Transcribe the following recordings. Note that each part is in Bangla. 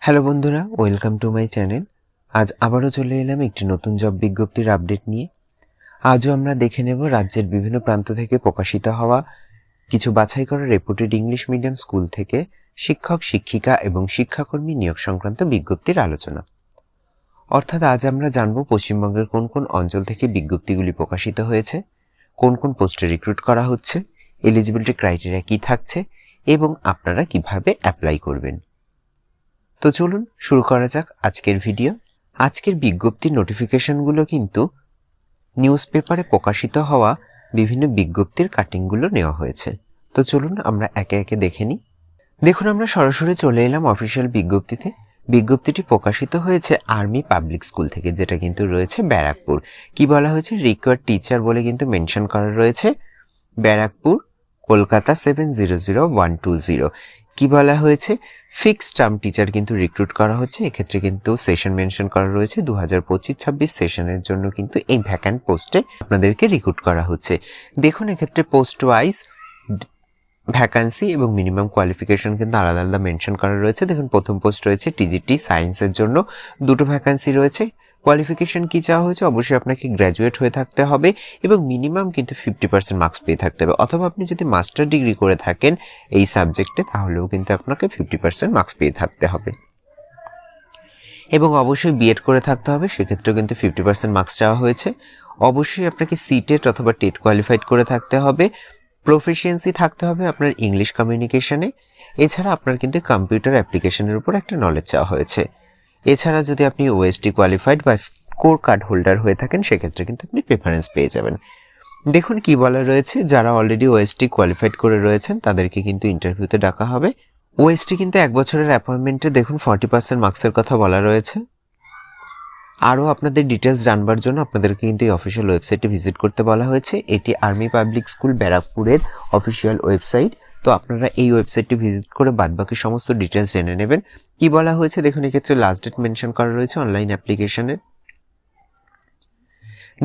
হ্যালো বন্ধুরা, ওয়েলকাম টু মাই চ্যানেল। আজ আবারও চলে এলাম একটি নতুন জব বিজ্ঞপ্তির আপডেট নিয়ে। আজও আমরা দেখে নেব রাজ্যের বিভিন্ন প্রান্ত থেকে প্রকাশিত হওয়া কিছু বাছাই করা রেপুটেড ইংলিশ মিডিয়াম স্কুল থেকে শিক্ষক, শিক্ষিকা এবং শিক্ষাকর্মী নিয়োগ সংক্রান্ত বিজ্ঞপ্তির আলোচনা। অর্থাৎ আজ আমরা জানব পশ্চিমবঙ্গের কোন কোন অঞ্চল থেকে বিজ্ঞপ্তিগুলি প্রকাশিত হয়েছে, কোন কোন পোস্টে রিক্রুট করা হচ্ছে, এলিজিবিলিটি ক্রাইটেরিয়া কী থাকছে এবং আপনারা কিভাবে অ্যাপ্লাই করবেন। তো চলুন শুরু করা যাক আজকের ভিডিও। আজকের বিজ্ঞপ্তির নোটিফিকেশনগুলো কিন্তু নিউজ পেপারে প্রকাশিত হওয়া বিভিন্ন বিজ্ঞপ্তির কাটিংগুলো নেওয়া হয়েছে। তো চলুন আমরা একে একে দেখে নিই। দেখুন, আমরা সরাসরি চলে এলাম অফিসিয়াল বিজ্ঞপ্তিতে। বিজ্ঞপ্তিটি প্রকাশিত হয়েছে আর্মি পাবলিক স্কুল থেকে, যেটা কিন্তু রয়েছে ব্যারাকপুর। কি বলা হয়েছে? রিকোয়ার্ড টিচার বলে কিন্তু মেনশন করা রয়েছে, ব্যারাকপুর, কলকাতা 700120। কি বলা হয়েছে? ফিক্সড টার্ম টিচার কিন্তু রিক্রুট করা হচ্ছে। এক্ষেত্রে কিন্তু সেশন মেনশন করা রয়েছে 2025-26 সেশনের জন্য কিন্তু এই ভ্যাকান্ট পোস্টে আপনাদেরকে রিক্রুট করা হচ্ছে। দেখুন, এক্ষেত্রে পোস্ট ওয়াইজ ভ্যাকান্সি এবং মিনিমাম কোয়ালিফিকেশন কিন্তু আলাদা আলাদা মেনশন করা রয়েছে। দেখুন, প্রথম পোস্ট রয়েছে টিজিটি সায়েন্সের জন্য, দুটো ভ্যাকান্সি রয়েছে। কোয়ালিফিকেশন কি চাওয়া হয়েছে? অবশ্যই আপনাকে গ্র্যাজুয়েট হয়ে থাকতে হবে এবং মিনিমাম কিন্তু 50% মার্কস পেয়ে থাকতে হবে, অথবা আপনি যদি মাস্টার ডিগ্রি করে থাকেন এই সাবজেক্টে তাহলেও কিন্তু আপনাকে 50% মার্কস পেয়ে থাকতে হবে এবং অবশ্যই বিএড করে থাকতে হবে, সেক্ষেত্রেও কিন্তু 50% মার্কস চাওয়া হয়েছে। অবশ্যই আপনাকে সিটেট অথবা টেট কোয়ালিফাইড করে থাকতে হবে, প্রফিসিয়েন্সি থাকতে হবে আপনার ইংলিশ কমিউনিকেশনে। এছাড়া আপনার কিন্তু কম্পিউটার অ্যাপ্লিকেশনের উপর একটা নলেজ চাওয়া হয়েছে। এছাড়া যদি আপনি ওএসটি কোয়ালিফাইড বা স্কোর কার্ড হোল্ডার হয়ে থাকেন সেক্ষেত্রে কিন্তু আপনি প্রেফারেন্স পেয়ে যাবেন। দেখুন কি বলা রয়েছে, যারা অলরেডি ওএসটি কোয়ালিফাইড করে রয়েছেন তাদেরকে কিন্তু ইন্টারভিউতে ডাকা হবে। ওএসটি কিন্তু 1 বছরের অ্যাপয়েন্টমেন্টে দেখুন 40% মার্কসের কথা বলা রয়েছে। আরও আপনাদের ডিটেলস জানবার জন্য আপনাদেরকে কিন্তু এই অফিসিয়াল ওয়েবসাইটে ভিজিট করতে বলা হয়েছে। এটি আর্মি পাবলিক স্কুল ব্যারাকপুরের অফিসিয়াল ওয়েবসাইট। তো আপনারা এই ওয়েবসাইটটি ভিজিট করে বাদবাকি সমস্ত ডিটেলস জেনে নেবেন। কি বলা হয়েছে দেখুন, এক্ষেত্রে লাস্ট ডেট মেনশন করা রয়েছে অনলাইন অ্যাপ্লিকেশনের।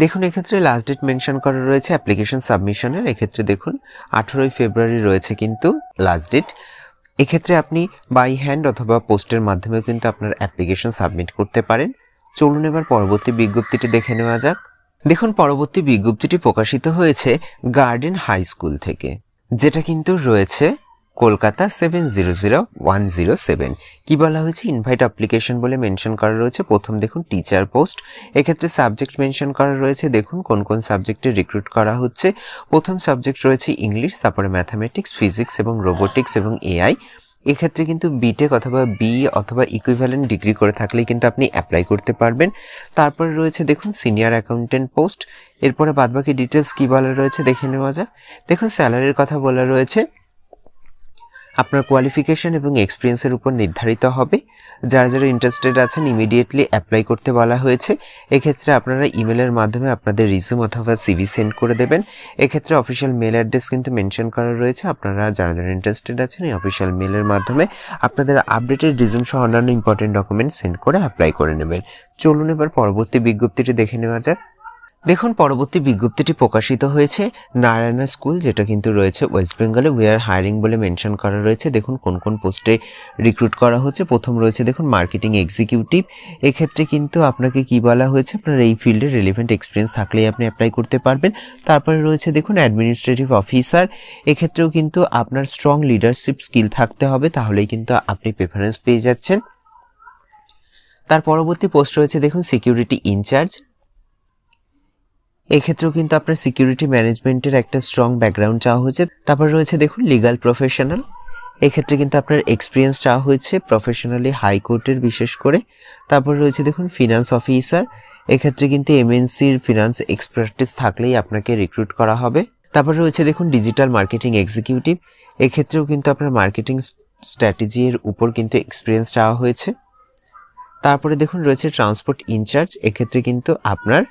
দেখুন, এক্ষেত্রে লাস্ট ডেট মেনশন করা রয়েছে অ্যাপ্লিকেশন সাবমিশনের। এক্ষেত্রে দেখুন 18ই ফেব্রুয়ারি রয়েছে কিন্তু লাস্ট ডেট। এক্ষেত্রে আপনি বাই হ্যান্ড অথবা পোস্টের মাধ্যমেও কিন্তু আপনার অ্যাপ্লিকেশন সাবমিট করতে পারেন। চলুন এবার পরবর্তী বিজ্ঞপ্তিটি দেখে নেওয়া যাক। দেখুন, পরবর্তী বিজ্ঞপ্তিটি প্রকাশিত হয়েছে গার্ডেন হাই স্কুল থেকে, যেটা কিন্তু রয়েছে কলকাতা 700107। কি বলা হয়েছে? ইনভাইট অ্যাপ্লিকেশন বলে মেনশন করা রয়েছে। প্রথম দেখুন টিচার পোস্ট। এক্ষেত্রে সাবজেক্ট মেনশন করা রয়েছে। দেখুন কোন কোন সাবজেক্টে রিক্রুট করা হচ্ছে। প্রথম সাবজেক্ট রয়েছে ইংলিশ, তারপরে ম্যাথামেটিক্স, ফিজিক্স এবং রোবোটিক্স এবং এআই। এক্ষেত্রে কিন্তু বিটেক অথবা অথবা ইকুইভ্যালেন্ট ডিগ্রি করে থাকলেই কিন্তু আপনি অ্যাপ্লাই করতে পারবেন। তারপরে রয়েছে দেখুন সিনিয়র অ্যাকাউন্টেন্ট পোস্ট। এরপরে বাদবাকি ডিটেলস কি বলা রয়েছে দেখে নেওয়া যাক। দেখুন, স্যালারির কথা বলা রয়েছে, আপনার কোয়ালিফিকেশন এবং এক্সপিরিয়েন্সের উপর নির্ধারিত হবে। যারা যারা ইন্টারেস্টেড আছেন ইমিডিয়েটলি অ্যাপ্লাই করতে বলা হয়েছে। এক্ষেত্রে আপনারা ইমেলের মাধ্যমে আপনাদের রিজিউম অথবা সিভি সেন্ড করে দেবেন। এক্ষেত্রে অফিসিয়াল মেল অ্যাড্রেস কিন্তু মেনশন করা রয়েছে। আপনারা যারা যারা ইন্টারেস্টেড আছেন এই অফিসিয়াল মেলের মাধ্যমে আপনাদের আপডেটেড রিজিউম সহ অন্যান্য ইম্পর্টেন্ট ডকুমেন্ট সেন্ড করে অ্যাপ্লাই করে নেবেন। চলুন এবার পরবর্তী বিজ্ঞপ্তিটি দেখে নেওয়া যাক। দেখুন, পরবর্তী বিজ্ঞপ্তিটি প্রকাশিত হয়েছে নারায়ণা স্কুল, যেটা কিন্তু রয়েছে ওয়েস্ট বেঙ্গলে। উই আর হায়ারিং বলে মেনশন করা রয়েছে। দেখুন কোন কোন পোস্টে রিক্রুট করা হচ্ছে। প্রথম রয়েছে দেখুন মার্কেটিং এক্সিকিউটিভ। এক্ষেত্রে কিন্তু আপনাকে কি বলা হয়েছে, আপনার এই ফিল্ডে রিলেভেন্ট এক্সপিরিয়েন্স থাকলেই আপনি অ্যাপ্লাই করতে পারবেন। তারপরে রয়েছে দেখুন অ্যাডমিনিস্ট্রেটিভ অফিসার। এক্ষেত্রেও কিন্তু আপনার স্ট্রং লিডারশিপ স্কিল থাকতে হবে, তাহলেই কিন্তু আপনি প্রেফারেন্স পেয়ে যাচ্ছেন। তার পরবর্তী পোস্ট রয়েছে দেখুন সিকিউরিটি ইনচার্জ। এক্ষেত্রেও কিন্তু আপনার সিকিউরিটি ম্যানেজমেন্টের একটা স্ট্রং ব্যাকগ্রাউন্ড চাওয়া হয়েছে। তারপর রয়েছে দেখুন লিগাল প্রফেশনাল। এক্ষেত্রে কিন্তু আপনার এক্সপিরিয়েন্স চাওয়া হয়েছে প্রফেশনালি হাইকোর্টের বিশেষ করে। তারপর রয়েছে দেখুন ফিনান্স অফিসার। এক্ষেত্রে কিন্তু এমএনসির ফিনান্স এক্সপার্টিস থাকলেই আপনাকে রিক্রুট করা হবে। তারপর রয়েছে দেখুন ডিজিটাল মার্কেটিং এক্সিকিউটিভ। এক্ষেত্রেও কিন্তু আপনার মার্কেটিং স্ট্র্যাটেজির উপর কিন্তু এক্সপিরিয়েন্স চাওয়া হয়েছে। তারপরে দেখুন রয়েছে ট্রান্সপোর্ট ইনচার্জ। এক্ষেত্রে কিন্তু আপনার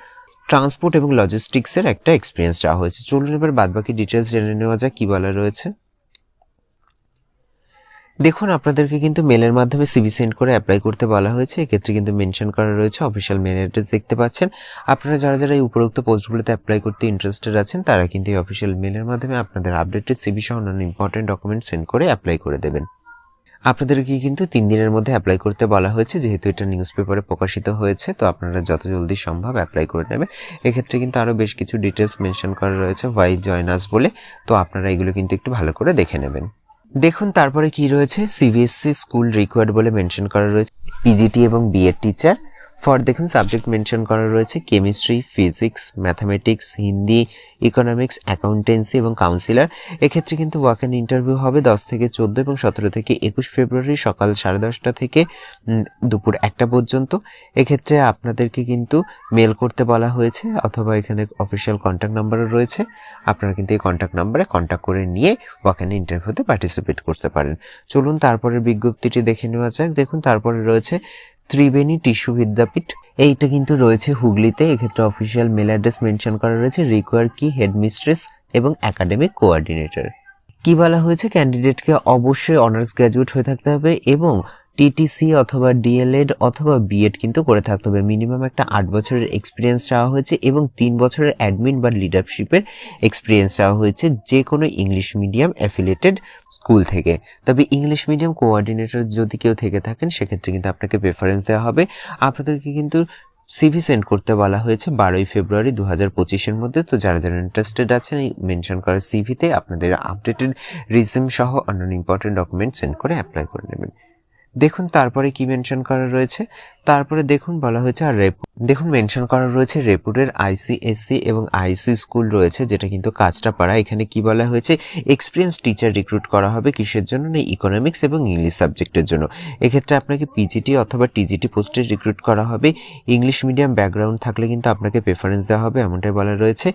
ট্রান্সপোর্ট এবং লজিস্টিক্সের একটা এক্সপিরিয়েন্স চাওয়া হয়েছে। চলুন এবার বাদবাকি ডিটেলস জেনে নেওয়া যাক কি বলা রয়েছে। দেখুন, আপনাদেরকে কিন্তু মেলের মাধ্যমে সিভি সেন্ড করে অ্যাপ্লাই করতে বলা হয়েছে। এক্ষেত্রে কিন্তু মেনশন করা রয়েছে অফিসিয়াল মেল অ্যাড্রেস দেখতে পাচ্ছেন। আপনারা যারা যারা এই উপরোক্ত পোস্টগুলোতে অ্যাপ্লাই করতে ইন্টারেস্টেড আছেন তারা কিন্তু এই অফিসিয়াল মেলের মাধ্যমে আপনাদের আপডেটেড সিভি সহ অন্যান্য ইম্পর্টেন্ট ডকুমেন্ট সেন্ড করে অ্যাপ্লাই করে দেবেন। আপনাদেরকে কিন্তু 3 দিনের মধ্যে অ্যাপ্লাই করতে বলা হয়েছে, যেহেতু এটা নিউজ পেপারে প্রকাশিত হয়েছে, তো আপনারা যত জলদি সম্ভব অ্যাপ্লাই করে নেবেন। এক্ষেত্রে কিন্তু আরও বেশ কিছু ডিটেলস মেনশন করা রয়েছে হোয়াই জয়েন আস বলে, তো আপনারা এগুলো কিন্তু একটু ভালো করে দেখে নেবেন। দেখুন তারপরে কি রয়েছে, সিবিএসসি স্কুল রিকোয়ার্ড বলে মেনশন করা রয়েছে পিজিটি এবং বিএড টিচার ফর, দেখুন সাবজেক্ট মেনশন করা রয়েছে chemistry, physics, mathematics, Hindi, economics, accountancy এবং কাউন্সিলর। এক্ষেত্রে কিন্তু ওয়াক অ্যান্ড ইন্টারভিউ হবে 10 থেকে 14 এবং 17 থেকে 21 ফেব্রুয়ারি সকাল 10:30 থেকে দুপুর 1টা পর্যন্ত। এক্ষেত্রে আপনাদেরকে কিন্তু মেল করতে বলা হয়েছে, অথবা এখানে অফিসিয়াল কন্ট্যাক্ট নাম্বারও রয়েছে, আপনারা কিন্তু এই কন্ট্যাক্ট নাম্বারে কন্ট্যাক্ট করে নিয়ে ওয়াক অ্যান্ড ইন্টারভিউতে পার্টিসিপেট করতে পারেন। চলুন তারপরের বিজ্ঞপ্তিটি দেখে নেওয়া যাক। দেখুন তারপরে রয়েছে ত্রিবেণী টিস্যু বিদ্যাপীঠ, এইটা কিন্তু রয়েছে হুগলিতে। এক্ষেত্রে অফিসিয়াল মেল অ্যাড্রেস মেনশন করা রয়েছে রিকোয়ার কি হেডমিস্ট্রেস এবং একাডেমিক কোঅর্ডিনেটর। কি বলা হয়েছে, ক্যান্ডিডেটকে অবশ্যই অনার্স গ্র্যাজুয়েট হয়ে থাকতে হবে এবং টিটিসি অথবা ডিএলএড অথবা বিএড কিন্তু করে থাকতে হবে। মিনিমাম একটা 8 বছরের এক্সপিরিয়েন্স চাওয়া হয়েছে এবং 3 বছরের অ্যাডমিন বা লিডারশিপের এক্সপিরিয়েন্স চাওয়া হয়েছে যে কোনো ইংলিশ মিডিয়াম অ্যাফিলিয়েটেড স্কুল থেকে। তবে ইংলিশ মিডিয়াম কোঅর্ডিনেটর যদি কেউ থেকে থাকেন সেক্ষেত্রে কিন্তু আপনাকে প্রেফারেন্স দেওয়া হবে। আপনাদেরকে কিন্তু সিভি সেন্ড করতে বলা হয়েছে 12ই ফেব্রুয়ারি 2025-এর মধ্যে। তো যারা যারা ইন্টারেস্টেড আছেন এই মেনশন করা সিভিতে আপনাদের আপডেটেড রিজিউম সহ অন্যান্য ইম্পর্টেন্ট ডকুমেন্ট সেন্ড করে অ্যাপ্লাই করে নেবেন। দেখুন তারপরে কি মেনশন করা রয়েছে, তারপরে দেখুন বলা হয়েছে আর দেখুন মেনশন করা রয়েছে রেপুটের আইসিএসসি এবং আইসি স্কুল রয়েছে, যেটা কিন্তু কাঁচরাপাড়া। এখানে কি বলা হয়েছে, এক্সপিরিয়েন্স টিচার রিক্রুট করা হবে কিসের জন্য, না ইকোনমিক্স এবং ইংলিশ সাবজেক্টের জন্য। এক্ষেত্রে আপনাকে পিজিটি অথবা টিজিটি পোস্টে রিক্রুট করা হবে। ইংলিশ মিডিয়াম ব্যাকগ্রাউন্ড থাকলে কিন্তু আপনাকে প্রেফারেন্স দেওয়া হবে, এমনটাই বলা রয়েছে।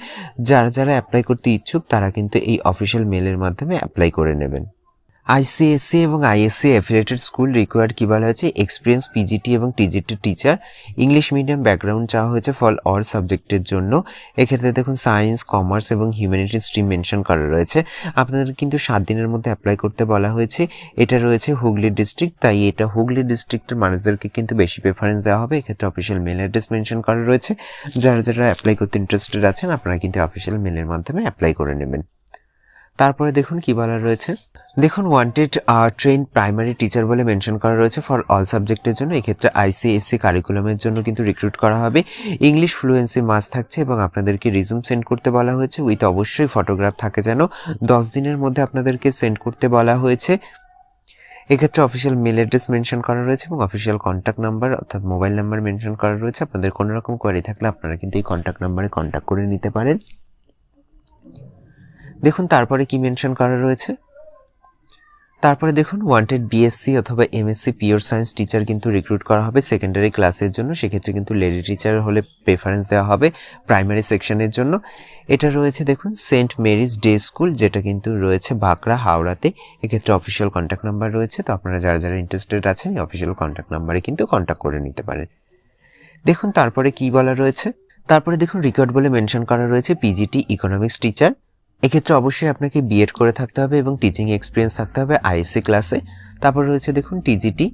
যারা যারা অ্যাপ্লাই করতে ইচ্ছুক তারা কিন্তু এই অফিসিয়াল মেলের মাধ্যমে অ্যাপ্লাই করে নেবেন। আইসিএসসি এবং আইএসসি অ্যাফিলিয়েটেড স্কুল রিকোয়ার্ড কি বলা হয়েছে, এক্সপিরিয়েন্স পিজিটি এবং TGT teacher, English medium background চাওয়া হয়েছে ফর অল সাবজেক্টের জন্য। এক্ষেত্রে দেখুন সায়েন্স, কমার্স এবং হিউম্যানিটিজ স্ট্রিম মেনশন করা রয়েছে। আপনাদের কিন্তু 7 দিনের মধ্যে অ্যাপ্লাই করতে বলা হয়েছে। এটা রয়েছে হুগলি ডিস্ট্রিক্ট, তাই এটা হুগলি ডিস্ট্রিক্টের মানুষদেরকে কিন্তু বেশি প্রেফারেন্স দেওয়া হবে। এক্ষেত্রে অফিসিয়াল মেল অ্যাড্রেস মেনশন করা রয়েছে। যারা যারা অ্যাপ্লাই করতে ইন্টারেস্টেড আছেন আপনারা কিন্তু অফিসিয়াল মেলের মাধ্যমে অ্যাপ্লাই করে নেবেন। তারপরে দেখুন কি বলা রয়েছে, দেখুন ওয়ান্টেড ট্রেন্ড প্রাইমারি টিচার বলে মেনশন করা রয়েছে ফর অল সাবজেক্টের জন্য। এক্ষেত্রে আইসিএসসি কারিকুলামের জন্য কিন্তু রিক্রুট করা হবে। ইংলিশ ফ্লুয়েন্সি মাস্ট থাকছে এবং আপনাদেরকে রিজুম সেন্ড করতে বলা হয়েছে উইথ অবশ্যই ফটোগ্রাফ থাকে যেন। 10 দিনের মধ্যে আপনাদেরকে সেন্ড করতে বলা হয়েছে। এক্ষেত্রে অফিসিয়াল মেল অ্যাড্রেস মেনশন করা রয়েছে এবং অফিসিয়াল কন্ট্যাক্ট নাম্বার অর্থাৎ মোবাইল নাম্বার মেনশন করা রয়েছে। আপনাদের কোনো রকম কোয়ারি থাকলে আপনারা কিন্তু এই কন্ট্যাক্ট নাম্বারে কন্ট্যাক্ট করে নিতে পারেন। দেখুন তারপরে কি মেনশন করা রয়েছে, তারপরে দেখুন ওয়ান্টেড বিএসসি অথবা এমএসসি পিওর সায়েন্স টিচার কিন্তু রিক্রুট করা হবে সেকেন্ডারি ক্লাসের জন্য। সেক্ষেত্রে কিন্তু লেডি টিচার হলে প্রেফারেন্স দেওয়া হবে প্রাইমারি সেকশনের জন্য। এটা রয়েছে দেখুন সেন্ট মেরিজ ডে স্কুল, যেটা কিন্তু রয়েছে বাঁকড়া, হাওড়াতে। এক্ষেত্রে অফিসিয়াল কন্ট্যাক্ট নাম্বার রয়েছে, তো আপনারা যারা যারা ইন্টারেস্টেড আছেন এই অফিসিয়াল কন্ট্যাক্ট নাম্বারে কিন্তু কন্ট্যাক্ট করে নিতে পারেন। দেখুন তারপরে কি বলা রয়েছে, তারপরে দেখুন রিকোয়ার্ড বলে মেনশন করা রয়েছে পিজিটি ইকোনমিক্স টিচার। এক্ষেত্রে অবশ্যই আপনাকে বিএড করে থাকতে হবে এবং টিচিং এক্সপিরিয়েন্স থাকতে হবে আইএসসি ক্লাসে। তারপর রয়েছে দেখুন টিজিটি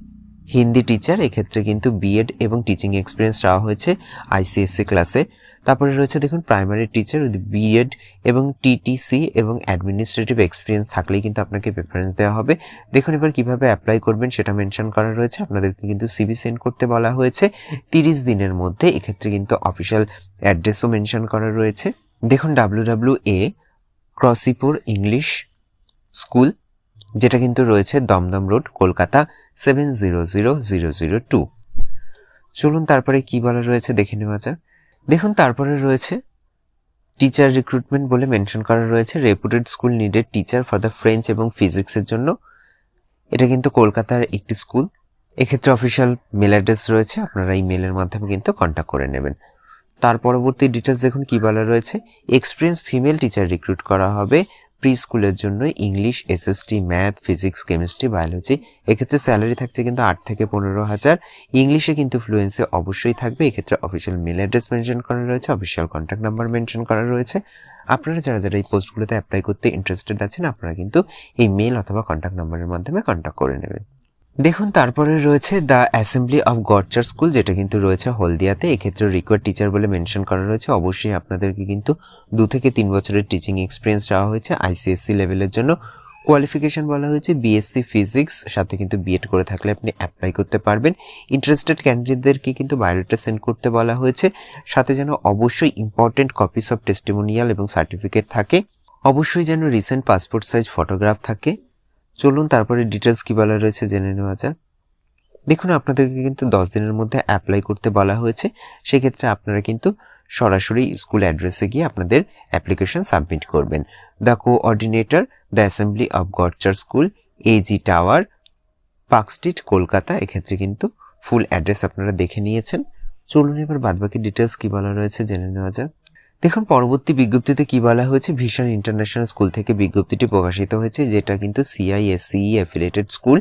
হিন্দি টিচার, এক্ষেত্রে কিন্তু বিএড এবং টিচিং এক্সপিরিয়েন্স চাওয়া হয়েছে আইসিএসসি ক্লাসে। তারপরে রয়েছে দেখুন প্রাইমারি টিচার উইথ বিএড এবং টিটিসি এবং অ্যাডমিনিস্ট্রেটিভ এক্সপিরিয়েন্স থাকলেই কিন্তু আপনাকে প্রেফারেন্স দেওয়া হবে। দেখুন এবার কিভাবে অ্যাপ্লাই করবেন সেটা মেনশন করা রয়েছে। আপনাদেরকে কিন্তু সিভি সেন্ড করতে বলা হয়েছে 30 দিনের মধ্যে। এক্ষেত্রে কিন্তু অফিসিয়াল অ্যাড্রেসও মেনশন করা রয়েছে। দেখুন WWA ক্রসিপুর ইংলিশ স্কুল, যেটা কিন্তু রয়েছে দমদম রোড, কলকাতা 700002। চলুন তারপরে কি বলা রয়েছে দেখে নেওয়া যাক। দেখুন তারপরে রয়েছে টিচার রিক্রুটমেন্ট বলে মেনশন করা রয়েছে রেপুটেড school needed teacher for the French এবং ফিজিক্সের জন্য। এটা কিন্তু কলকাতার একটি স্কুল। এক্ষেত্রে অফিসিয়াল মেল অ্যাড্রেস রয়েছে, আপনারা এই মেলের মাধ্যমে কিন্তু কন্ট্যাক্ট করে নেবেন। তার পরবর্তী ডিটেলস দেখুন কি বলা রয়েছে, এক্সপিরিয়েন্স ফিমেল টিচার রিক্রুট করা হবে প্রি স্কুলের জন্য, English, SST, math, physics, chemistry, biology. এক্ষেত্রে স্যালারি থাকছে কিন্তু 8 থেকে 15,000। ইংলিশে কিন্তু ফ্লুয়েন্সি অবশ্যই থাকবে। এক্ষেত্রে অফিসিয়াল মেল অ্যাড্রেস মেনশন করা রয়েছে, অফিসিয়াল কন্ট্যাক্ট নাম্বার মেনশন করা রয়েছে। আপনারা যারা যারা এই পোস্টগুলোতে অ্যাপ্লাই করতে ইন্টারেস্টেড আছেন আপনারা কিন্তু এই মেল অথবা কন্ট্যাক্ট নাম্বারের মাধ্যমে কন্ট্যাক্ট করে নেবেন। দেখুন তারপরে রয়েছে the assembly of god church school, যেটা কিন্তু রয়েছে হলদিয়াতে। এক্ষেত্রে রিকোয়ার্ড টিচার বলে মেনশন করা রয়েছে। অবশ্যই আপনাদেরকে কিন্তু 2 থেকে 3 বছরের টিচিং এক্সপিরিয়েন্স চাওয়া হয়েছে আইসিএসসি লেভেলের জন্য। কোয়ালিফিকেশন বলা হয়েছে বিএসসি ফিজিক্স, সাথে কিন্তু বিএড করে থাকলে আপনি অ্যাপ্লাই করতে পারবেন। ইন্টারেস্টেড ক্যান্ডিডেটদেরকে কিন্তু বায়োডাটা সেন্ড করতে বলা হয়েছে, সাথে যেন অবশ্যই ইম্পর্টেন্ট কপিস অফ টেস্টিমোনিয়াল এবং সার্টিফিকেট থাকে, অবশ্যই যেন রিসেন্ট পাসপোর্ট সাইজ ফটোগ্রাফ থাকে। চলুন তারপরে ডিটেলস কি বলা রয়েছে জেনে নেওয়া যাক। দেখুন, আপনাদেরকে কিন্তু 10 দিনের মধ্যে অ্যাপ্লাই করতে বলা হয়েছে। সেক্ষেত্রে আপনারা কিন্তু সরাসরি স্কুল অ্যাড্রেসে গিয়ে আপনাদের অ্যাপ্লিকেশন সাবমিট করবেন। The coordinator, the assembly of god church school, AG tower, park street, Kolkata. এক্ষেত্রে কিন্তু ফুল অ্যাড্রেস আপনারা দেখে নিয়েছেন। চলুন এবার বাদবাকি ডিটেলস কি বলা রয়েছে জেনে নেওয়া যাক। দেখুন, পরবর্তী বিজ্ঞপ্তিতে কি বলা হয়েছে, ভিশন ইন্টারন্যাশনাল স্কুল থেকে বিজ্ঞপ্তিটি প্রকাশিত হয়েছে, যেটা কিন্তু সিআইএসসিই অ্যাফিলিয়েটেড স্কুল,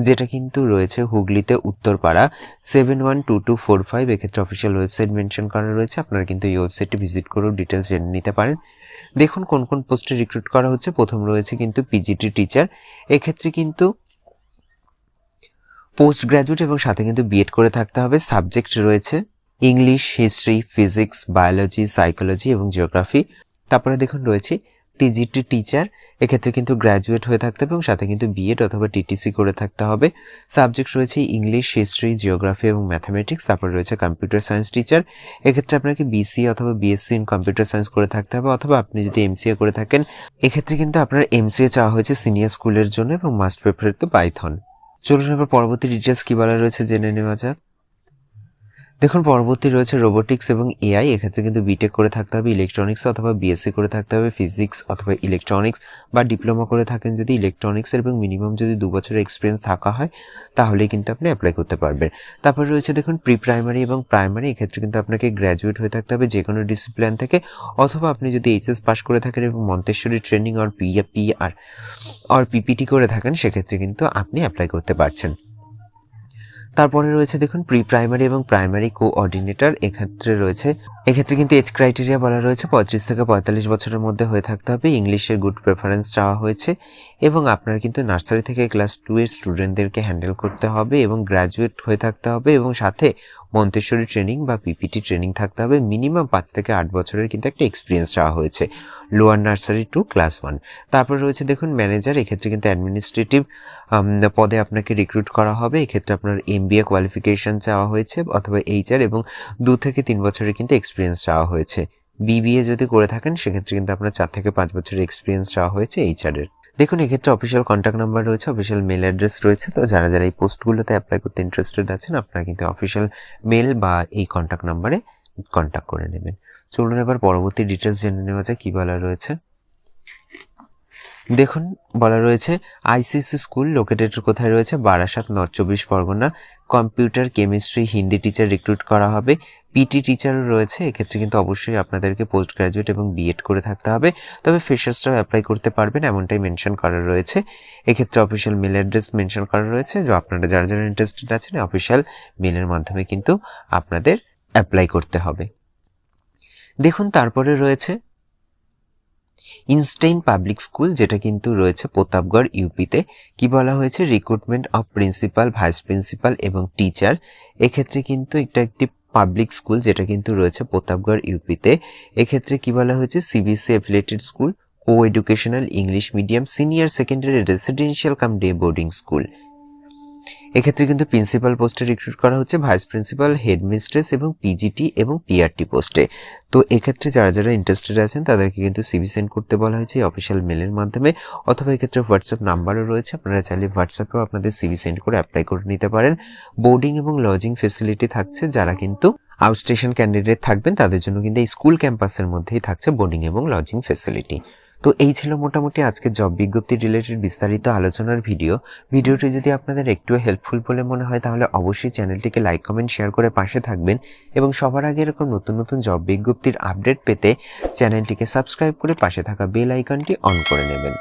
যেটা কিন্তু রয়েছে হুগলিতে উত্তরপাড়া 712245। এক্ষেত্রে অফিসিয়াল ওয়েবসাইট মেনশন করা রয়েছে, আপনারা কিন্তু এই ওয়েবসাইটটি ভিজিট করেও ডিটেলস জেনে নিতে পারেন। দেখুন কোন কোন পোস্টে রিক্রুট করা হচ্ছে। প্রথম রয়েছে কিন্তু পিজিটি টিচার, এক্ষেত্রে কিন্তু পোস্ট গ্র্যাজুয়েট এবং সাথে কিন্তু বিএড করে থাকতে হবে। সাবজেক্ট রয়েছে English, history, physics, biology, psychology এবং জিওগ্রাফি। তারপরে দেখুন রয়েছে টিজিটি টিচার, এক্ষেত্রে কিন্তু গ্র্যাজুয়েট হয়ে থাকতে হবে এবং সাথে কিন্তু বিএড অথবা টিটিসি করে থাকতে হবে। সাবজেক্ট রয়েছে ইংলিশ, হিস্ট্রি, জিওগ্রাফি এবং ম্যাথামেটিক্স। তারপরে রয়েছে কম্পিউটার সায়েন্স টিচার, এক্ষেত্রে আপনাকে বিসিএ অথবা বিএসসি ইন কম্পিউটার সায়েন্স করে থাকতে হবে, অথবা আপনি যদি এমসিএ করে থাকেন এক্ষেত্রে কিন্তু আপনার এমসিএ চাওয়া হয়েছে সিনিয়র স্কুলের জন্য এবং মাস্ট প্রেফার টু পাইথন। চলুন এবার পরবর্তী ডিটেলস কি বলা রয়েছে জেনে নেওয়া যাক। দেখুন, পরবর্তী রয়েছে রোবোটিক্স এবং এআই, এক্ষেত্রে কিন্তু বিটেক করে থাকতে হবে ইলেকট্রনিক্স, অথবা বিএসসি করে থাকতে হবে ফিজিক্স অথবা ইলেকট্রনিক্স, বা ডিপ্লোমা করে থাকেন যদি ইলেকট্রনিক্সের, এবং মিনিমাম যদি 2 বছরের এক্সপিরিয়েন্স থাকা হয় তাহলেই কিন্তু আপনি অ্যাপ্লাই করতে পারবেন। তারপরে রয়েছে দেখুন প্রি প্রাইমারি এবং প্রাইমারি, এক্ষেত্রে কিন্তু আপনাকে গ্র্যাজুয়েট হয়ে থাকতে হবে যে কোনো ডিসিপ্লিন থেকে, অথবা আপনি যদি এইচএস পাস করে থাকেন এবং মন্তেশ্বরী ট্রেনিং আর পিপিটি করে থাকেন সেক্ষেত্রে কিন্তু আপনি অ্যাপ্লাই করতে পারছেন। তারপরে রয়েছে দেখুন প্রি প্রাইমারি এবং প্রাইমারি কোঅর্ডিনেটর, এক্ষেত্রে কিন্তু এজ ক্রাইটেরিয়া বলা রয়েছে 35 থেকে 45 বছরের মধ্যে হয়ে থাকতে হবে। ইংলিশের গুড প্রেফারেন্স চাওয়া হয়েছে, এবং আপনার কিন্তু নার্সারি থেকে ক্লাস 2 এর স্টুডেন্টদেরকে হ্যান্ডেল করতে হবে এবং গ্র্যাজুয়েট হয়ে থাকতে হবে, এবং সাথে মন্তেশ্বরী ট্রেনিং বা পিপিটি ট্রেনিং থাকতে হবে। মিনিমাম 5 থেকে 8 বছরের কিন্তু একটা এক্সপিরিয়েন্স চাওয়া হয়েছে লোয়ার নার্সারি টু ক্লাস 1। তারপরে রয়েছে দেখুন ম্যানেজার, এক্ষেত্রে কিন্তু অ্যাডমিনিস্ট্রেটিভ পদে আপনাকে রিক্রুট করা হবে। এক্ষেত্রে আপনার এমবিএ কোয়ালিফিকেশন চাওয়া হয়েছে অথবা এইচআর, এবং 2 থেকে 3 বছরের কিন্তু এক্সপিরিয়েন্স চাওয়া হয়েছে। বিবিএ যদি করে থাকেন সেক্ষেত্রে কিন্তু আপনার 4 থেকে 5 বছরের এক্সপিরিয়েন্স চাওয়া হয়েছে এইচআর এর। দেখুন, এক্ষেত্রে অফিসিয়াল কন্ট্যাক্ট নাম্বার রয়েছে, অফিসিয়াল মেল অ্যাড্রেস রয়েছে। তো যারা যারা এই পোস্টগুলোতে অ্যাপ্লাই করতে ইন্টারেস্টেড আছেন আপনারা কিন্তু অফিসিয়াল মেল বা এই কন্ট্যাক্ট নাম্বারে কন্ট্যাক্ট করে নেবেন। চলুন এবার পরবর্তী ডিটেলস জেনে নেওয়া যায় কি বলা রয়েছে। দেখুন, বলা রয়েছে আইসিএসসি স্কুল লোকেটেড কোথায় রয়েছে, Barasat, north 24 Pargana. Computer, chemistry, Hindi teacher recruit করা হবে। পিটি টিচারও রয়েছে, এক্ষেত্রে কিন্তু অবশ্যই আপনাদেরকে পোস্ট গ্রাজুয়েট এবং বিএড করে থাকতে হবে, তবে ফ্রেশার্সরাও অ্যাপ্লাই করতে পারবেন এমনটাই মেনশন করা রয়েছে। এক্ষেত্রে অফিসিয়াল মেল অ্যাড্রেস মেনশন করা রয়েছে, যে আপনারা যারা যারা ইন্টারেস্টেড আছেন অফিসিয়াল মেলের মাধ্যমে কিন্তু আপনাদের অ্যাপ্লাই করতে হবে। দেখুন, তারপরে রয়েছে ইনস্টেইন পাবলিক স্কুল, যেটা কিন্তু রয়েছে প্রতাপগড় ইউপিতে। কি বলা হয়েছে, recruitment of principal, vice principal এবং টিচার। এক্ষেত্রে কিন্তু এটা একটি পাবলিক স্কুল যেটা কিন্তু রয়েছে প্রতাপগড় ইউপিতে। এক্ষেত্রে কি বলা হয়েছে, CBSE affiliated school, coeducational English medium, senior secondary residential cum day boarding school. এক্ষেত্রে কিন্তু প্রিন্সিপাল পোস্টে রিক্রুট করা হচ্ছে, ভাইস প্রিন্সিপাল, হেডমিস্ট্রেস এবং পিজিটি এবং পিআরটি পোস্টে। তো এক্ষেত্রে যারা যারা ইন্টারেস্টেড আছেন তাদেরকে কিন্তু সিভি সেন্ড করতে বলা হয়েছে অফিসিয়াল মেলের মাধ্যমে, অথবা এক্ষেত্রে হোয়াটসঅ্যাপ নাম্বারও রয়েছে, আপনারা চাইলে হোয়াটসঅ্যাপেও আপনাদের সিভি সেন্ড করে অ্যাপ্লাই করে নিতে পারেন। বোর্ডিং এবং লজিং ফেসিলিটি থাকছে, যারা কিন্তু আউটস্টেশন ক্যান্ডিডেট থাকবেন তাদের জন্য কিন্তু এই স্কুল ক্যাম্পাসের মধ্যেই থাকছে বোর্ডিং এবং লজিং ফেসিলিটি। তো এই ছিল মোটামুটি আজকে জব বিজ্ঞপ্তি রিলেটেড বিস্তারিত আলোচনার ভিডিওটি যদি আপনাদের একটু হেল্পফুল বলে মনে হয় তাহলে অবশ্যই চ্যানেলটিকে লাইক, কমেন্ট, শেয়ার করে পাশে থাকবেন, এবং সবার আগে এরকম নতুন নতুন জব বিজ্ঞপ্তির আপডেট পেতে চ্যানেলটিকে সাবস্ক্রাইব করে পাশে থাকা বেল আইকনটি অন করে নেবেন।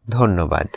ধন্যবাদ।